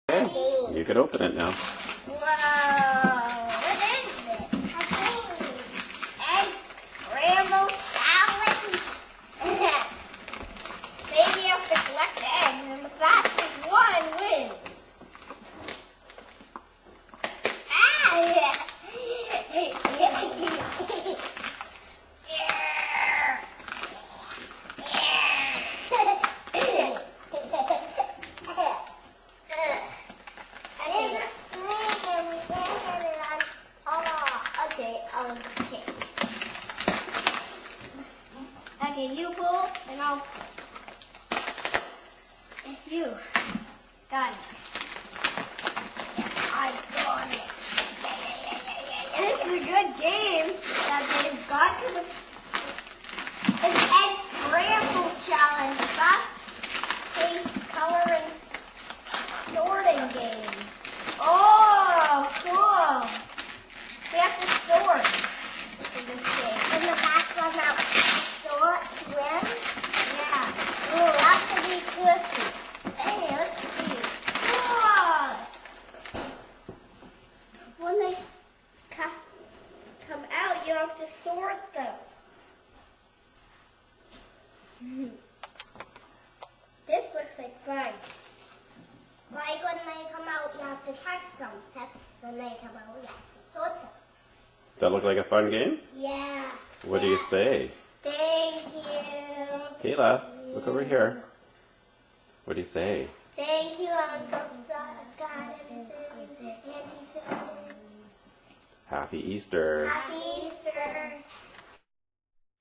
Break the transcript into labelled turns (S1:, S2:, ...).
S1: Okay, you can open it now.
S2: Whoa, what is this? A game. Egg scramble challenge. Maybe you have to collect eggs and the fastest one wins. Ah! Okay, you pull, and I'll... If you got it. I got it. This is a good game that they've got because it's Egg Scramble Challenge. Fast-paced color and sorting game. Oh, cool. We have to sort in this game. And the last one out. Sort, swim? Yeah. Ooh, that could be good. Hey, let's see. Whoa! When they come out, you have to sort them. This looks like fun. Like when they come out, you have to catch them. When they come out, you have to sort them.
S1: Does that look like a fun game?
S2: Yeah.
S1: What do you say?
S2: Thank you.
S1: Kayla, look over here. What do you say?
S2: Thank you, Uncle Scott and Auntie Susan.
S1: Happy Easter.
S2: Happy Easter.